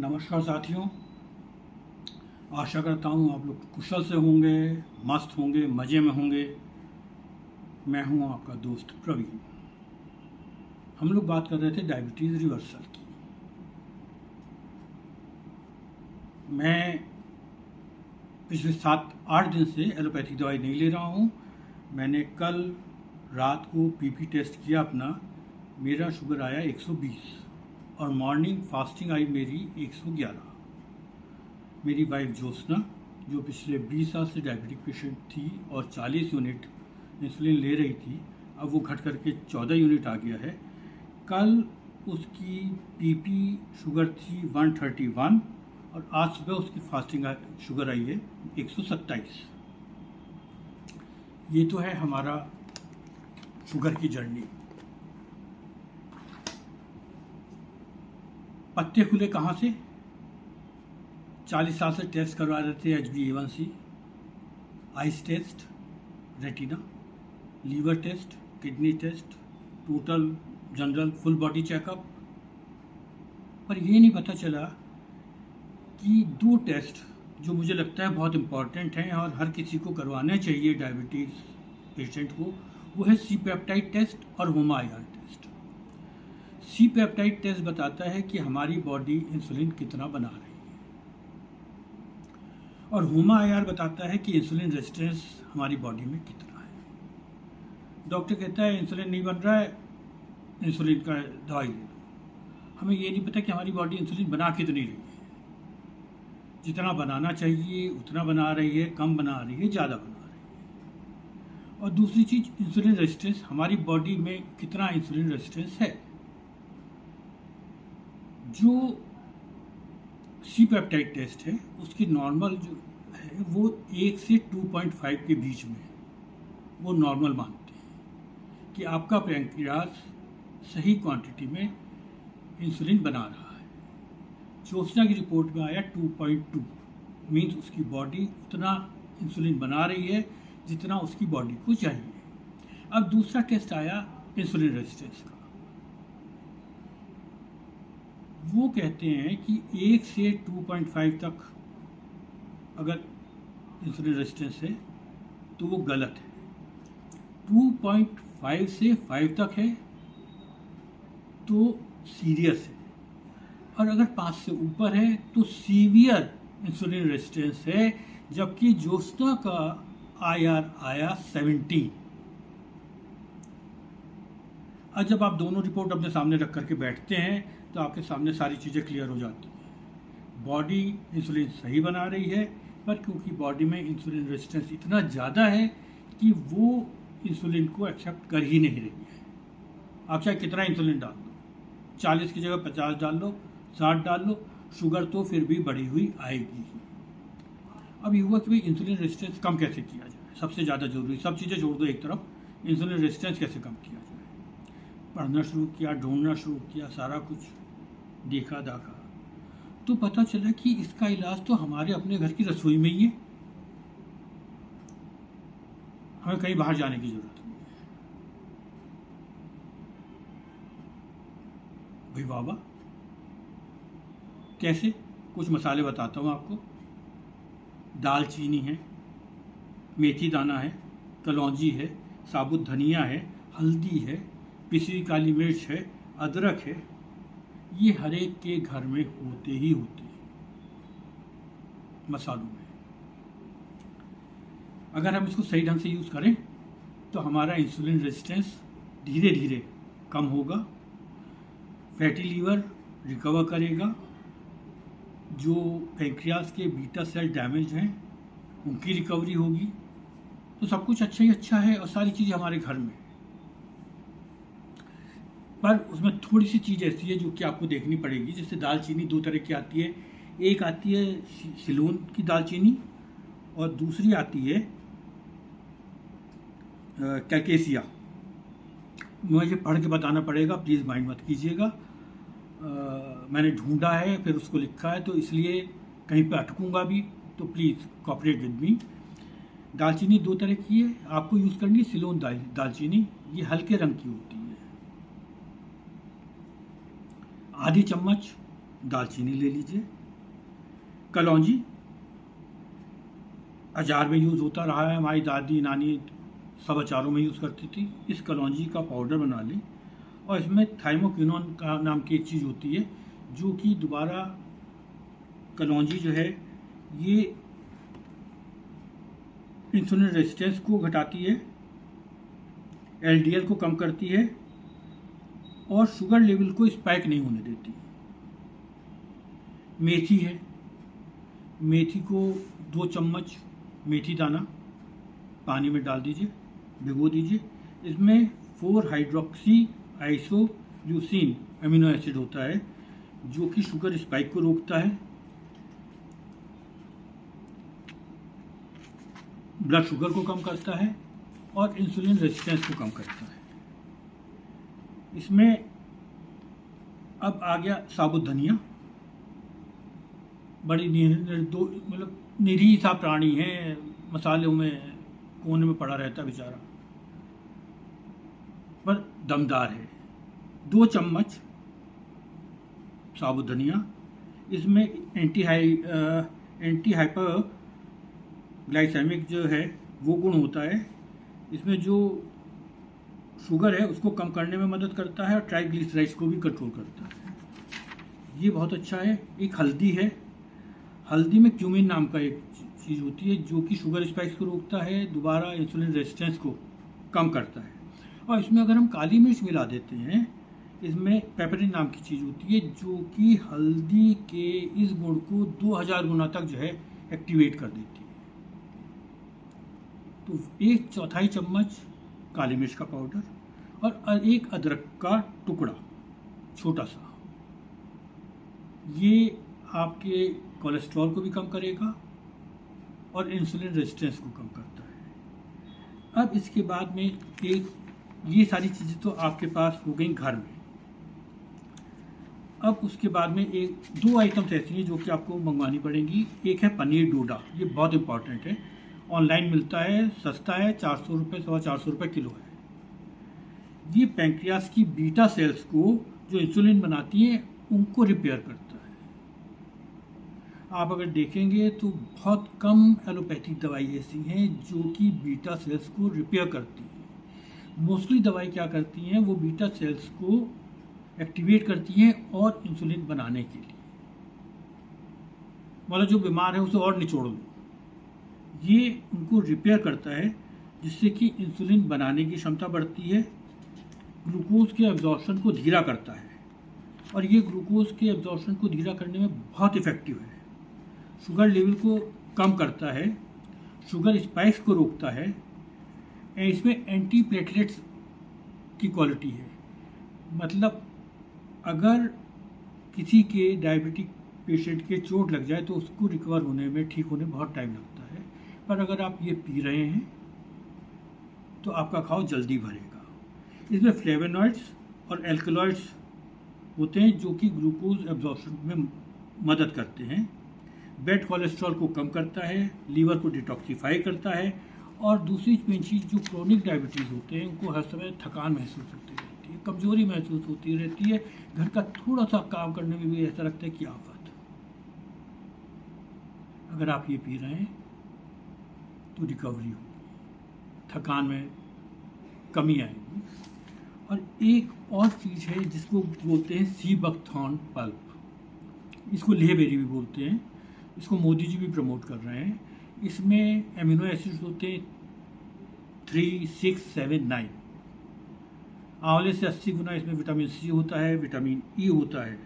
नमस्कार साथियों। आशा करता हूँ आप लोग कुशल से होंगे, मस्त होंगे, मज़े में होंगे। मैं हूँ आपका दोस्त प्रवीण। हम लोग बात कर रहे थे डायबिटीज़ रिवर्सल की। मैं पिछले 7-8 दिन से एलोपैथिक दवाई नहीं ले रहा हूँ। मैंने कल रात को पीपी टेस्ट किया अपना, मेरा शुगर आया 120 और मॉर्निंग फास्टिंग आई मेरी 111। मेरी वाइफ ज्योत्सना, जो पिछले 20 साल से डायबिटिक पेशेंट थी और 40 यूनिट इंसुलिन ले रही थी, अब वो घट करके 14 यूनिट आ गया है। कल उसकी पीपी शुगर थी 131 और आज सुबह उसकी फास्टिंग शुगर आई है 127। ये तो है हमारा शुगर की जर्नी। पत्ते खुले कहाँ से? 40 साल से टेस्ट करवा रहे थे, HbA1c, eyes test, retina, liver test, kidney test, total general full body checkup, पर ये नहीं पता चला कि 2 टेस्ट जो मुझे लगता है बहुत इम्पॉर्टेंट हैं और हर किसी को करवाना चाहिए डायबिटीज़ पेशेंट को, वो है सी पेप्टाइड टेस्ट और HOMA IR test. C peptide test बताता है कि हमारी बॉडी इंसुलिन कितना बना रही है और होमा IR बताता है कि इंसुलिन रेजिस्टेंस हमारी बॉडी में कितना है। डॉक्टर कहता है इंसुलिन नहीं बन रहा है, इंसुलिन का दवाई ले लो। हमें ये नहीं पता कि हमारी बॉडी इंसुलिन बना कितनी रही है। जितना बनाना चाहिए उतना बना रही है, कम बना रही है, ज़्यादा बना रही है। और दूसरी चीज़, इंसुलिन रेजिस्टेंस, हमारी बॉडी में कितना इंसुलिन रेजिस्टेंस है। जो सी पेप्टाइड टेस्ट है उसकी नॉर्मल जो है वो 1 से 2.5 के बीच में, वो नॉर्मल मानते हैं कि आपका पैंक्रियास सही क्वांटिटी में इंसुलिन बना रहा है। ज्योत्सना की रिपोर्ट में आया 2.2, मीन्स उसकी बॉडी उतना इंसुलिन बना रही है जितना उसकी बॉडी को चाहिए। अब दूसरा टेस्ट आया इंसुलिन रेजिस्टेंस का। वो कहते हैं कि 1 से 2.5 तक अगर इंसुलिन रेजिस्टेंस है तो वो गलत है। 2.5 से 5 तक है तो सीरियस है, और अगर 5 से ऊपर है तो सीवियर इंसुलिन रेजिस्टेंस है। जबकि ज्योत्सना का IR आया 17। और जब आप दोनों रिपोर्ट अपने सामने रख करके बैठते हैं तो आपके सामने सारी चीज़ें क्लियर हो जाती हैं। बॉडी इंसुलिन सही बना रही है, पर क्योंकि बॉडी में इंसुलिन रेजिस्टेंस इतना ज़्यादा है कि वो इंसुलिन को एक्सेप्ट कर ही नहीं रही है। आप चाहे कितना इंसुलिन डाल लो, 40 की जगह 50 डाल लो, 60 डाल लो, शुगर तो फिर भी बढ़ी हुई आएगी ही। अब ये हुआ कि भाई इंसुलिन रेजिस्टेंस कम कैसे किया जाए। सबसे ज़्यादा जरूरी, सब चीज़ें छोड़ दो एक तरफ, इंसुलिन रेजिस्टेंस कैसे कम किया जाए। पढ़ना शुरू किया, ढूंढना शुरू किया, सारा कुछ देखा दाखा, तो पता चला कि इसका इलाज तो हमारे अपने घर की रसोई में ही है। हमें कहीं बाहर जाने की जरूरत नहीं है। भाई बाबा कैसे? कुछ मसाले बताता हूँ आपको। दालचीनी है, मेथी दाना है, कलौंजी है, साबुत धनिया है, हल्दी है, पिसी हुई काली मिर्च है, अदरक है। ये हर एक के घर में होते ही होते हैं मसालों में। अगर हम इसको सही ढंग से यूज़ करें तो हमारा इंसुलिन रेजिस्टेंस धीरे धीरे कम होगा, फैटी लीवर रिकवर करेगा, जो पैंक्रियास के बीटा सेल डैमेज हैं उनकी रिकवरी होगी। तो सब कुछ अच्छा ही अच्छा है और सारी चीज़ें हमारे घर में। पर उसमें थोड़ी सी चीज़ ऐसी है जो कि आपको देखनी पड़ेगी। जैसे दालचीनी 2 तरह की आती है, एक आती है सिलोन की दालचीनी और दूसरी आती है कैकेसिया। मुझे पढ़ के बताना पड़ेगा, प्लीज़ माइंड मत कीजिएगा। मैंने ढूंढा है फिर उसको लिखा है, तो इसलिए कहीं पे अटकूंगा भी, तो प्लीज़ कोऑपरेट विद मी। दालचीनी 2 तरह की है, आपको यूज़ करनी है सिलोन दालचीनी। ये हल्के रंग की होती है। आधी चम्मच दालचीनी ले लीजिए। कलौंजी अचार में यूज़ होता रहा है, हमारी दादी नानी सब अचारों में यूज़ करती थी। इस कलौंजी का पाउडर बना लें और इसमें थाइमोक्विनोन का नाम की एक चीज़ होती है जो कि दोबारा कलौंजी जो है ये इंसुलिन रेजिस्टेंस को घटाती है, एलडीएल को कम करती है और शुगर लेवल को स्पाइक नहीं होने देती। मेथी है, मेथी को 2 चम्मच मेथी दाना पानी में डाल दीजिए, भिगो दीजिए। इसमें 4 हाइड्रोक्सी आइसोल्यूसिन अमीनो एसिड होता है जो कि शुगर स्पाइक को रोकता है, ब्लड शुगर को कम करता है और इंसुलिन रेजिस्टेंस को कम करता है। इसमें अब आ गया साबुत धनिया। बड़ी मतलब निरीह सा प्राणी है, मसालों में कोने में पड़ा रहता बेचारा, पर दमदार है। 2 चम्मच साबुत धनिया। इसमें एंटी हाइपर ग्लाइसेमिक जो है वो गुण होता है। इसमें जो शुगर है उसको कम करने में मदद करता है और ट्राइग्लिसराइड्स को भी कंट्रोल करता है। ये बहुत अच्छा है। एक हल्दी है, हल्दी में क्यूमिन नाम का एक चीज़ होती है जो कि शुगर स्पाइक्स को रोकता है, दोबारा इंसुलिन रेजिस्टेंस को कम करता है। और इसमें अगर हम काली मिर्च मिला देते हैं, इसमें पेपरिन नाम की चीज़ होती है जो कि हल्दी के इस गुण को 2000 गुना तक जो है एक्टिवेट कर देती है। तो 1/4 चम्मच काली मिर्च का पाउडर और एक अदरक का टुकड़ा छोटा सा, ये आपके कोलेस्ट्रॉल को भी कम करेगा और इंसुलिन रेजिस्टेंस को कम करता है। अब इसके बाद में ये सारी चीज़ें तो आपके पास हो गई घर में। अब उसके बाद में 2 आइटम्स ऐसी हैं जो कि आपको मंगवानी पड़ेंगी। एक है पनीर डोडा, ये बहुत इंपॉर्टेंट है, ऑनलाइन मिलता है, सस्ता है, 400 रुपये 450 रुपये किलो है। ये पैंक्रियास की बीटा सेल्स को जो इंसुलिन बनाती हैं उनको रिपेयर करता है। आप अगर देखेंगे तो बहुत कम एलोपैथिक दवाई ऐसी हैं जो कि बीटा सेल्स को रिपेयर करती हैं। मोस्टली दवाई क्या करती हैं, वो बीटा सेल्स को एक्टिवेट करती हैं और इंसुलिन बनाने के लिए, मतलब जो बीमार है उसे और निचोड़ लो। ये उनको रिपेयर करता है जिससे कि इंसुलिन बनाने की क्षमता बढ़ती है, ग्लूकोज के एब्जॉर्प्शन को धीरा करता है और ये ग्लूकोज के एब्जॉर्प्शन को धीरा करने में बहुत इफेक्टिव है। शुगर लेवल को कम करता है, शुगर स्पाइक्स को रोकता है, इसमें एंटी प्लेटलेट्स की क्वालिटी है। मतलब अगर किसी के डायबिटिक पेशेंट के चोट लग जाए तो उसको रिकवर होने में, ठीक होने में बहुत टाइम लगता है, पर अगर आप ये पी रहे हैं तो आपका घाव जल्दी भरेगा। इसमें फ्लेवोनॉइड्स और एल्कलॉइड्स होते हैं जो कि ग्लूकोज एब्जॉर्प्शन में मदद करते हैं, बैड कोलेस्ट्रॉल को कम करता है, लीवर को डिटॉक्सिफाई करता है और दूसरी मेन चीज़ जो क्रोनिक डायबिटीज़ होते हैं उनको हर समय थकान महसूस होती रहती है, कमजोरी महसूस होती रहती है, घर का थोड़ा सा काम करने में भी ऐसा लगता है कि आफत। अगर आप ये पी रहे हैं तो रिकवरी होगी, थकान में कमी आएगी। और एक और चीज़ है जिसको बोलते हैं सी बकथॉर्न पल्प, इसको लेहबेरी भी बोलते हैं, इसको मोदी जी भी प्रमोट कर रहे हैं। इसमें एमिनो एसिड्स होते हैं 3, 6, 7, 9। आंवले से 80 गुना इसमें विटामिन सी होता है, विटामिन ई होता है।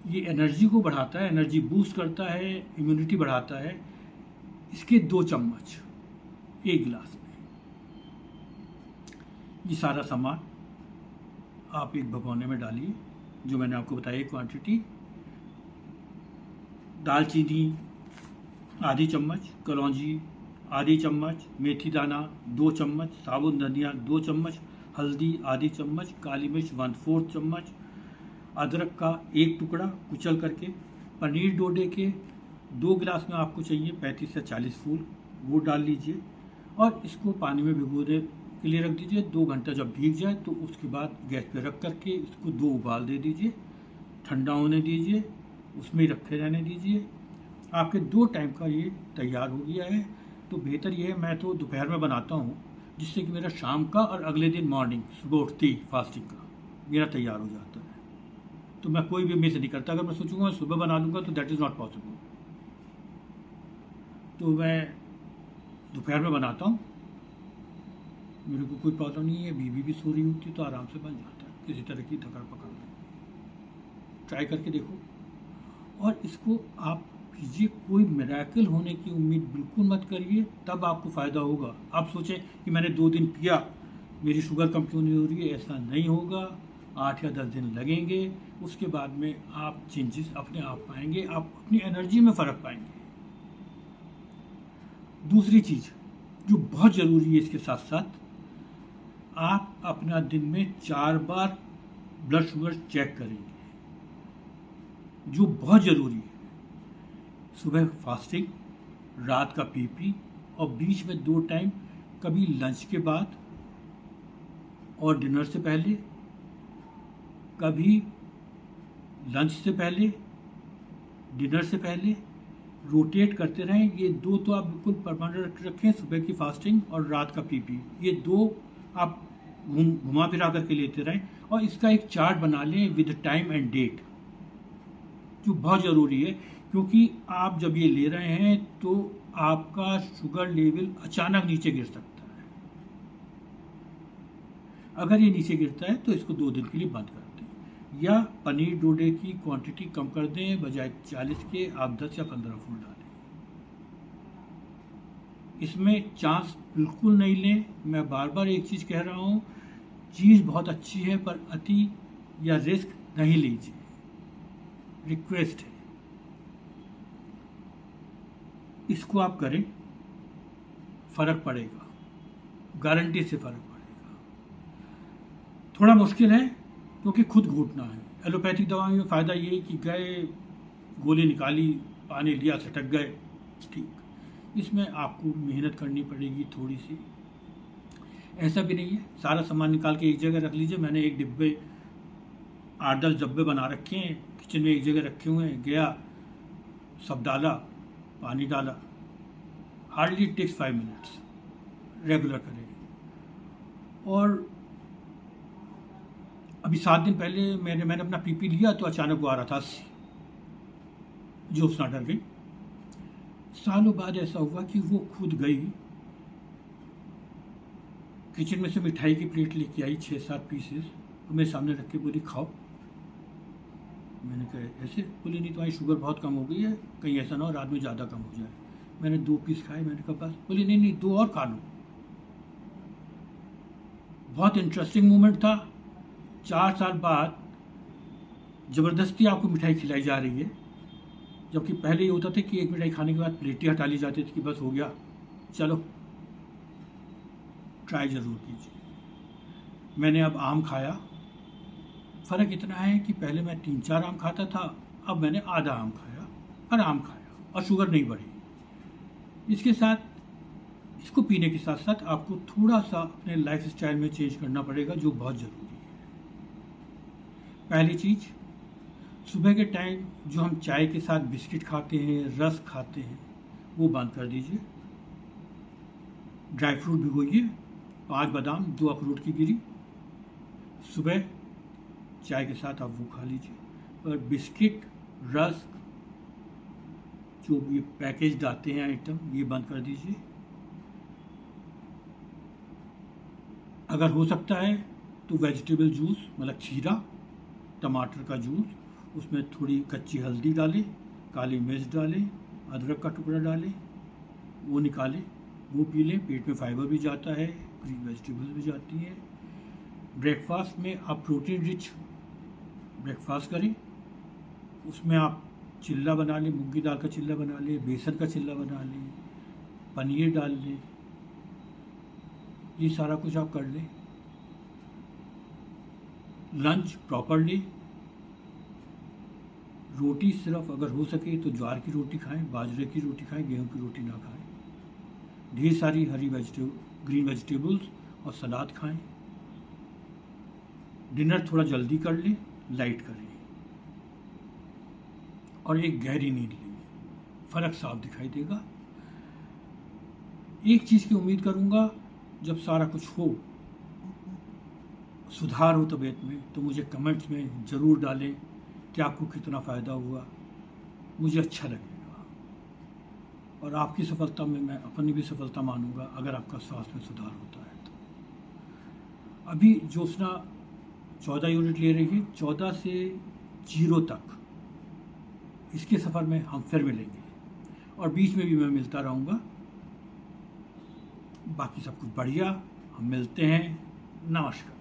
ये एनर्जी को बढ़ाता है, एनर्जी बूस्ट करता है, इम्यूनिटी बढ़ाता है। इसके 2 चम्मच 1 गिलास में। ये सारा सामान आप एक भगोने में डालिए, जो मैंने आपको बताया क्वांटिटी। दालचीनी आधी चम्मच, कलौंजी आधी चम्मच, मेथी दाना 2 चम्मच, साबुत धनिया 2 चम्मच, हल्दी आधी चम्मच, काली मिर्च 1/4 चम्मच, अदरक का 1 टुकड़ा कुचल करके, पनीर डोडे के 2 गिलास में आपको चाहिए 35 से 40 फूल, वो डाल लीजिए और इसको पानी में भिगोने के लिए रख दीजिए। 2 घंटा जब भीग जाए तो उसके बाद गैस पे रख करके इसको 2 उबाल दे दीजिए। ठंडा होने दीजिए, उसमें ही रखे रहने दीजिए। आपके 2 टाइम का ये तैयार हो गया है। तो बेहतर ये है, मैं तो दोपहर में बनाता हूँ, जिससे कि मेरा शाम का और अगले दिन मॉर्निंग सुबह उठते ही फास्टिंग का मेरा तैयार हो जाता है। तो मैं कोई भी मिस नहीं करता। अगर मैं सोचूंगा सुबह बना लूँगा तो दैट इज़ नॉट पॉसिबल। तो मैं दोपहर में बनाता हूँ, मेरे को कोई प्रॉब्लम नहीं है। बीवी भी सो रही होती है तो आराम से बन जाता है, किसी तरह की धकड़ पकड़ नहीं। ट्राई करके देखो और इसको आप कीजिए। कोई मिरेकल होने की उम्मीद बिल्कुल मत करिए, तब आपको फ़ायदा होगा। आप सोचें कि मैंने 2 दिन पिया, मेरी शुगर कम क्यों नहीं हो रही है, ऐसा नहीं होगा। 8 या 10 दिन लगेंगे, उसके बाद में आप चेंजेस अपने आप पाएंगे, आप अपनी एनर्जी में फ़र्क पाएंगे। दूसरी चीज़ जो बहुत ज़रूरी है इसके साथ साथ, आप अपना दिन में 4 बार ब्लड शुगर चेक करेंगे, जो बहुत ज़रूरी है। सुबह फास्टिंग, रात का पीपी और बीच में 2 टाइम, कभी लंच के बाद और डिनर से पहले, कभी लंच से पहले, डिनर से पहले, रोटेट करते रहें। ये 2 तो आप बिल्कुल परमानेंट रखें, सुबह की फास्टिंग और रात का पीपी। ये 2 आप घुमा फिरा करके लेते रहें और इसका एक चार्ट बना लें विद टाइम एंड डेट, जो बहुत ज़रूरी है। क्योंकि आप जब ये ले रहे हैं तो आपका शुगर लेवल अचानक नीचे गिर सकता है। अगर ये नीचे गिरता है तो इसको 2 दिन के लिए बंद कर दें, या पनीर डोडे की क्वांटिटी कम कर दें, बजाय 40 के आप 10 या 15 फूल डालें। इसमें चांस बिल्कुल नहीं लें। मैं बार बार एक चीज़ कह रहा हूँ, चीज़ बहुत अच्छी है पर अति या रिस्क नहीं लीजिए, रिक्वेस्ट है। इसको आप करें, फ़र्क पड़ेगा, गारंटी से फ़र्क पड़ेगा। थोड़ा मुश्किल है क्योंकि खुद घूटना है। एलोपैथिक दवाई में फ़ायदा ये है कि गए, गोली निकाली, पानी लिया, सटक गए, ठीक। इसमें आपको मेहनत करनी पड़ेगी थोड़ी सी। ऐसा भी नहीं है, सारा सामान निकाल के एक जगह रख लीजिए। मैंने एक डिब्बे, 8-10 डब्बे बना रखे हैं, किचन में एक जगह रखे हुए हैं। गया, सब डाला, पानी डाला, हार्डली टेक्स 5 मिनट्स। रेगुलर करें। और अभी 7 दिन पहले मैंने अपना पीपी लिया तो अचानक वो आ रहा था 80, ज्योत्सना डर गई। सालों बाद ऐसा हुआ कि वो खुद गई, किचन में से मिठाई की प्लेट लेके आई, 6-7 पीसेस, तो मेरे सामने रख के बोली खाओ। मैंने कहा ऐसे? बोली नहीं, तुम्हारी शुगर बहुत कम हो गई है, कहीं ऐसा ना हो रात में ज़्यादा कम हो जाए। मैंने 2 पीस खाए, मैंने कहा बस। बोली नहीं नहीं, 2 और खा लो। बहुत इंटरेस्टिंग मोमेंट था। 4 साल बाद ज़बरदस्ती आपको मिठाई खिलाई जा रही है, जबकि पहले ये होता था कि एक मिठाई खाने के बाद प्लेटें हटा ली जाती थी कि बस हो गया। चलो, ट्राई ज़रूर कीजिए। मैंने अब आम खाया। फ़र्क इतना है कि पहले मैं 3-4 आम खाता था, अब मैंने आधा आम खाया, आराम खाया और शुगर नहीं बढ़ी। इसके साथ, इसको पीने के साथ साथ आपको थोड़ा सा अपने लाइफ स्टाइल में चेंज करना पड़ेगा, जो बहुत ज़रूरी है। पहली चीज़, सुबह के टाइम जो हम चाय के साथ बिस्किट खाते हैं, रस खाते हैं, वो बंद कर दीजिए। ड्राई फ्रूट भिगोइए, 5 बादाम, 2 अखरोट की गिरी, सुबह चाय के साथ आप वो खा लीजिए। और बिस्किट, रस, जो ये पैकेज आते हैं आइटम, ये बंद कर दीजिए। अगर हो सकता है तो वेजिटेबल जूस, मतलब खीरा, टमाटर का जूस, उसमें थोड़ी कच्ची हल्दी डालें, काली मिर्च डालें, अदरक का टुकड़ा डालें, वो निकालें, वो पी लें। पेट में फाइबर भी जाता है, ग्रीन वेजिटेबल्स भी जाती हैं। ब्रेकफास्ट में आप प्रोटीन रिच ब्रेकफास्ट करें। उसमें आप चिल्ला बना लें, मूंगी दाल का चिल्ला बना लें, बेसन का चिल्ला बना लें, पनीर डाल लें, ये सारा कुछ आप कर लें। लंच प्रॉपरली, रोटी सिर्फ अगर हो सके तो ज्वार की रोटी खाएं, बाजरे की रोटी खाएं, गेहूं की रोटी ना खाएं। ढेर सारी हरी ग्रीन वेजिटेबल्स और सलाद खाएं। डिनर थोड़ा जल्दी कर लें, लाइट करें। और एक गहरी नींद ली, फ़र्क साफ दिखाई देगा। एक चीज़ की उम्मीद करूँगा, जब सारा कुछ हो, सुधार हो तबीयत में, तो मुझे कमेंट्स में ज़रूर डालें कि आपको कितना फ़ायदा हुआ। मुझे अच्छा लगेगा और आपकी सफलता में मैं अपनी भी सफलता मानूंगा अगर आपका स्वास्थ्य में सुधार होता है तो। अभी ज्योत्सना 14 यूनिट ले रही है, 14 से 0 तक इसके सफ़र में हम फिर मिलेंगे और बीच में भी मैं मिलता रहूँगा। बाकी सब कुछ बढ़िया, हम मिलते हैं। नमस्कार।